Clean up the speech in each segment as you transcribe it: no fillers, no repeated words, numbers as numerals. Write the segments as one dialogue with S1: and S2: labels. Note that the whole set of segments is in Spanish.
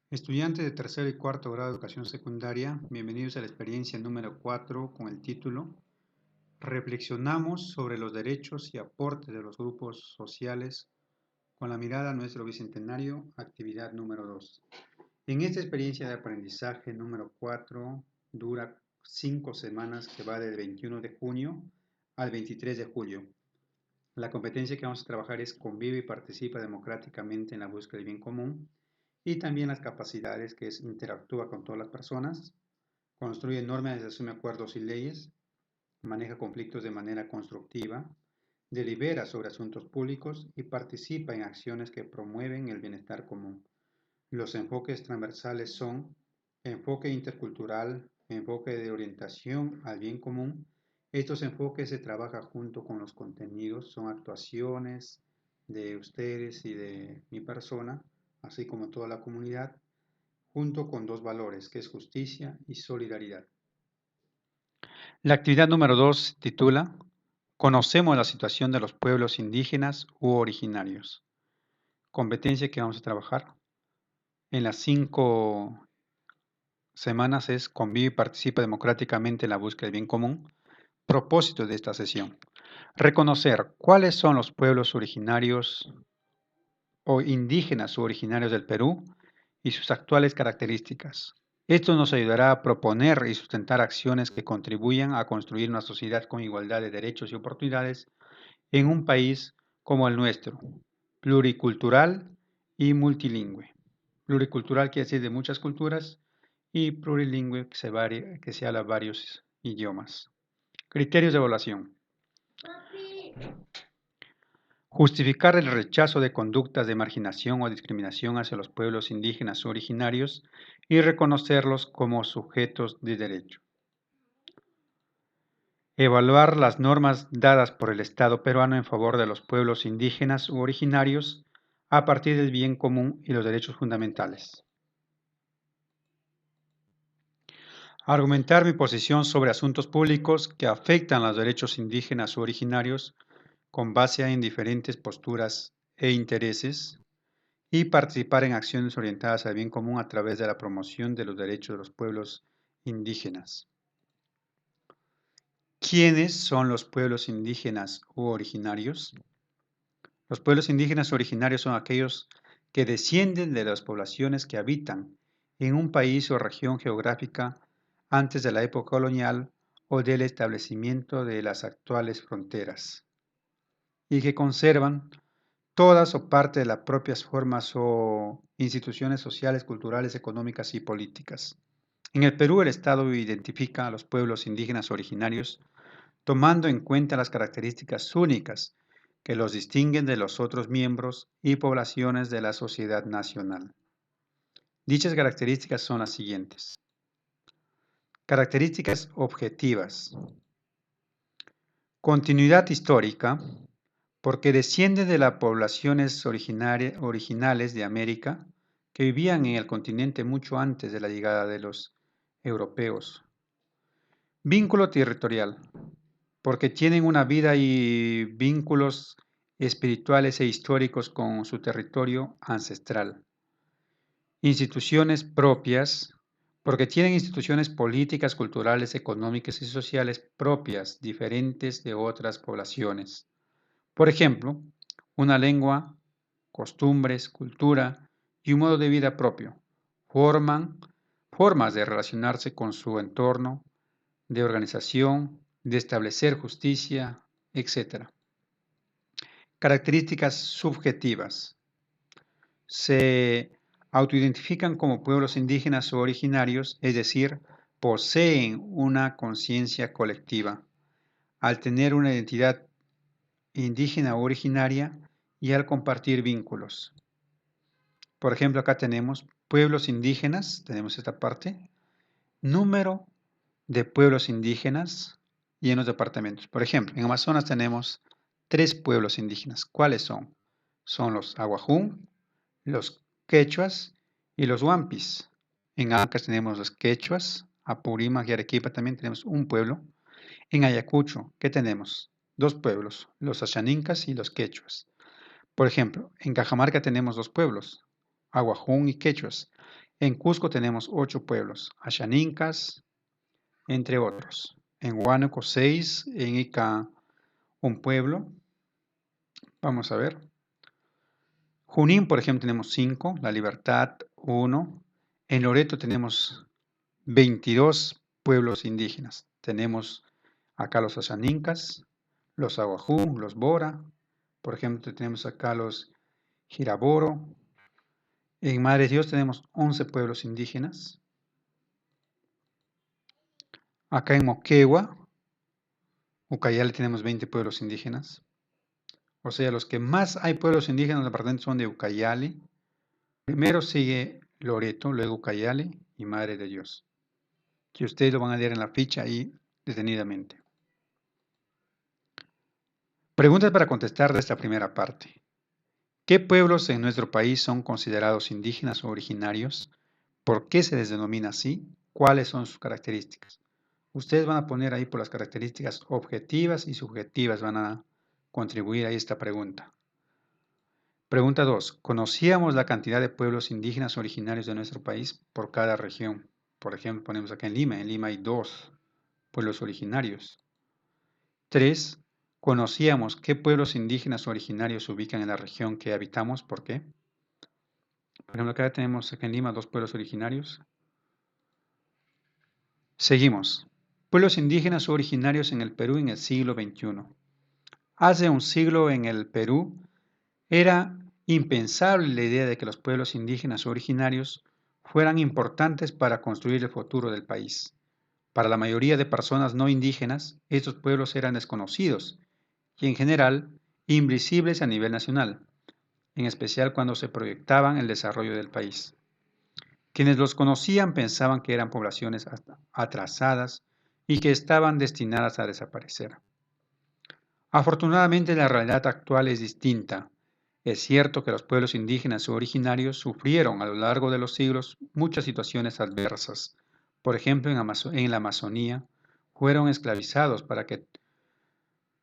S1: Estudiantes de tercer y cuarto grado de educación secundaria, bienvenidos a la experiencia número 4 con el título Reflexionamos sobre los derechos y aportes de los grupos sociales con la mirada a nuestro bicentenario, actividad número 2. En esta experiencia de aprendizaje número 4 dura 5 semanas que va del 21 de junio al 23 de julio. La competencia que vamos a trabajar es convive y participa democráticamente en la búsqueda del bien común y también las capacidades que es interactúa con todas las personas, construye normas, asume acuerdos y leyes, maneja conflictos de manera constructiva, delibera sobre asuntos públicos y participa en acciones que promueven el bienestar común. Los enfoques transversales son enfoque intercultural, enfoque de orientación al bien común. Estos enfoques se trabajan junto con los contenidos, son actuaciones de ustedes y de mi persona, así como toda la comunidad, junto con dos valores, que es justicia y solidaridad. La actividad número 2 se titula Conocemos la situación de los pueblos indígenas u originarios. Competencia que vamos a trabajar en las 5 semanas es convive y participa democráticamente en la búsqueda del bien común. Propósito de esta sesión: reconocer cuáles son los pueblos originarios o indígenas o originarios del Perú y sus actuales características. Esto nos ayudará a proponer y sustentar acciones que contribuyan a construir una sociedad con igualdad de derechos y oportunidades en un país como el nuestro, pluricultural y multilingüe. Pluricultural quiere decir de muchas culturas y plurilingüe que se habla varios idiomas. Criterios de evaluación. Justificar el rechazo de conductas de marginación o discriminación hacia los pueblos indígenas originarios y reconocerlos como sujetos de derecho. Evaluar las normas dadas por el Estado peruano en favor de los pueblos indígenas u originarios a partir del bien común y los derechos fundamentales. Argumentar mi posición sobre asuntos públicos que afectan los derechos indígenas u originarios con base en diferentes posturas e intereses y participar en acciones orientadas al bien común a través de la promoción de los derechos de los pueblos indígenas. ¿Quiénes son los pueblos indígenas u originarios? Los pueblos indígenas originarios son aquellos que descienden de las poblaciones que habitan en un país o región geográfica antes de la época colonial o del establecimiento de las actuales fronteras y que conservan todas o parte de las propias formas o instituciones sociales, culturales, económicas y políticas. En el Perú, el Estado identifica a los pueblos indígenas originarios tomando en cuenta las características únicas que los distinguen de los otros miembros y poblaciones de la sociedad nacional. Dichas características son las siguientes. Características objetivas. Continuidad histórica, porque desciende de las poblaciones originales de América que vivían en el continente mucho antes de la llegada de los europeos. Vínculo territorial, porque tienen una vida y vínculos espirituales e históricos con su territorio ancestral. Instituciones propias, porque tienen instituciones políticas, culturales, económicas y sociales propias, diferentes de otras poblaciones. Por ejemplo, una lengua, costumbres, cultura y un modo de vida propio forman formas de relacionarse con su entorno, de organización, de establecer justicia, etc. Características subjetivas. Se autoidentifican como pueblos indígenas o originarios, es decir, poseen una conciencia colectiva. Al tener una identidad indígena o originaria y al compartir vínculos. Por ejemplo, acá tenemos pueblos indígenas, tenemos esta parte, número de pueblos indígenas y en los departamentos. Por ejemplo, en Amazonas tenemos 3 pueblos indígenas. ¿Cuáles son? Son los Aguajún, los Quechuas y los Huampis. En Ancash tenemos los Quechuas, Apurímac y Arequipa también tenemos un pueblo. En Ayacucho, ¿qué tenemos? 2 pueblos, los Ashanincas y los Quechuas. Por ejemplo, en Cajamarca tenemos 2 pueblos, Aguajún y Quechuas. En Cusco tenemos 8 pueblos, Axanincas, entre otros. En Huánuco 6, en Ica un pueblo. Vamos a ver. Junín, por ejemplo, tenemos 5, La Libertad 1. En Loreto tenemos 22 pueblos indígenas. Tenemos acá los Axanincas, los Aguajú, los Bora. Por ejemplo, tenemos acá los Giraboro. En Madre Dios tenemos 11 pueblos indígenas. Acá en Moquegua, Ucayali, tenemos 20 pueblos indígenas. O sea, los que más hay pueblos indígenas en el departamento son de Ucayali. Primero sigue Loreto, luego Ucayali y Madre de Dios. Que ustedes lo van a leer en la ficha ahí detenidamente. Preguntas para contestar de esta primera parte. ¿Qué pueblos en nuestro país son considerados indígenas o originarios? ¿Por qué se les denomina así? ¿Cuáles son sus características? Ustedes van a poner ahí por las características objetivas y subjetivas, van a contribuir a esta pregunta. Pregunta 2. ¿Conocíamos la cantidad de pueblos indígenas originarios de nuestro país por cada región? Por ejemplo, ponemos acá en Lima hay 2 pueblos originarios. 3. ¿Conocíamos qué pueblos indígenas originarios se ubican en la región que habitamos? ¿Por qué? Por ejemplo, acá en Lima 2 pueblos originarios. Seguimos. Pueblos indígenas originarios en el Perú en el siglo XXI. Hace un siglo en el Perú era impensable la idea de que los pueblos indígenas originarios fueran importantes para construir el futuro del país. Para la mayoría de personas no indígenas, estos pueblos eran desconocidos y en general invisibles a nivel nacional, en especial cuando se proyectaban el desarrollo del país. Quienes los conocían pensaban que eran poblaciones atrasadas y que estaban destinadas a desaparecer. Afortunadamente la realidad actual es distinta. Es cierto que los pueblos indígenas o originarios sufrieron a lo largo de los siglos muchas situaciones adversas. Por ejemplo, en la Amazonía fueron esclavizados para que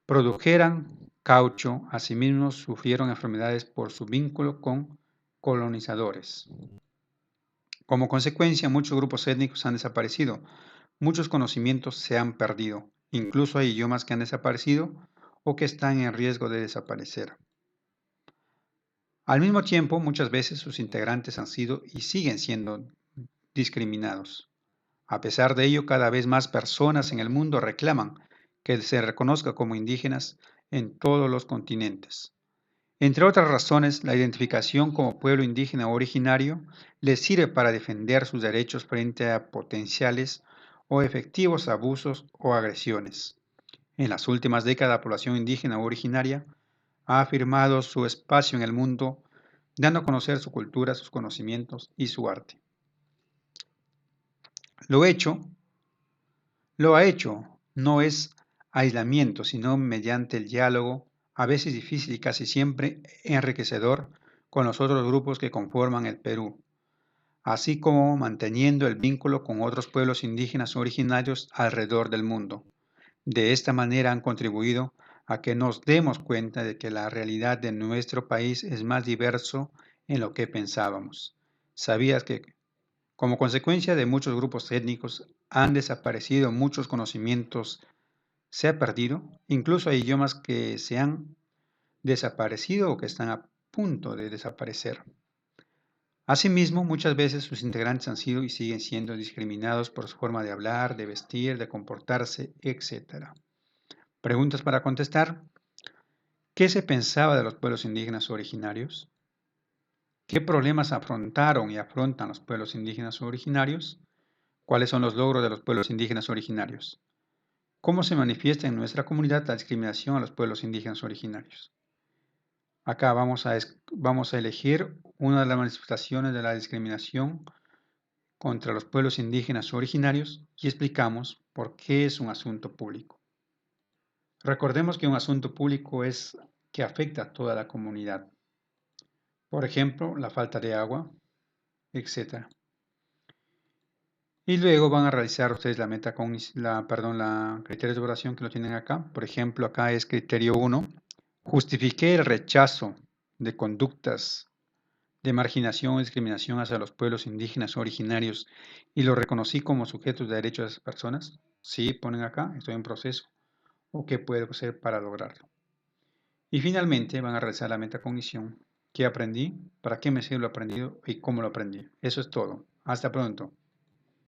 S1: produjeran caucho, asimismo sufrieron enfermedades por su vínculo con colonizadores. Como consecuencia, muchos grupos étnicos han desaparecido, muchos conocimientos se han perdido, incluso hay idiomas que han desaparecido o que están en riesgo de desaparecer. Al mismo tiempo, muchas veces sus integrantes han sido y siguen siendo discriminados. A pesar de ello, cada vez más personas en el mundo reclaman que se reconozca como indígenas en todos los continentes. Entre otras razones, la identificación como pueblo indígena originario les sirve para defender sus derechos frente a potenciales o efectivos abusos o agresiones. En las últimas décadas, la población indígena originaria ha afirmado su espacio en el mundo, dando a conocer su cultura, sus conocimientos y su arte. Lo ha hecho, no es aislamiento, sino mediante el diálogo, a veces difícil y casi siempre enriquecedor, con los otros grupos que conforman el Perú, así como manteniendo el vínculo con otros pueblos indígenas originarios alrededor del mundo. De esta manera han contribuido a que nos demos cuenta de que la realidad de nuestro país es más diverso en lo que pensábamos. ¿Sabías que como consecuencia de muchos grupos étnicos han desaparecido muchos conocimientos, se ha perdido? Incluso hay idiomas que se han desaparecido o que están a punto de desaparecer. Asimismo, muchas veces sus integrantes han sido y siguen siendo discriminados por su forma de hablar, de vestir, de comportarse, etc. Preguntas para contestar. ¿Qué se pensaba de los pueblos indígenas originarios? ¿Qué problemas afrontaron y afrontan los pueblos indígenas originarios? ¿Cuáles son los logros de los pueblos indígenas originarios? ¿Cómo se manifiesta en nuestra comunidad la discriminación a los pueblos indígenas originarios? Acá vamos a elegir una de las manifestaciones de la discriminación contra los pueblos indígenas originarios y explicamos por qué es un asunto público. Recordemos que un asunto público es que afecta a toda la comunidad. Por ejemplo, la falta de agua, etc. Y luego van a realizar ustedes la criterios de evaluación que lo tienen acá. Por ejemplo, acá es criterio 1. Justifiqué el rechazo de conductas de marginación o discriminación hacia los pueblos indígenas originarios y los reconocí como sujetos de derechos de esas personas? Sí, ponen acá, estoy en proceso. ¿O qué puedo hacer para lograrlo? Y finalmente van a realizar la metacognición. ¿Qué aprendí? ¿Para qué me sirve lo aprendido? ¿Y cómo lo aprendí? Eso es todo. Hasta pronto.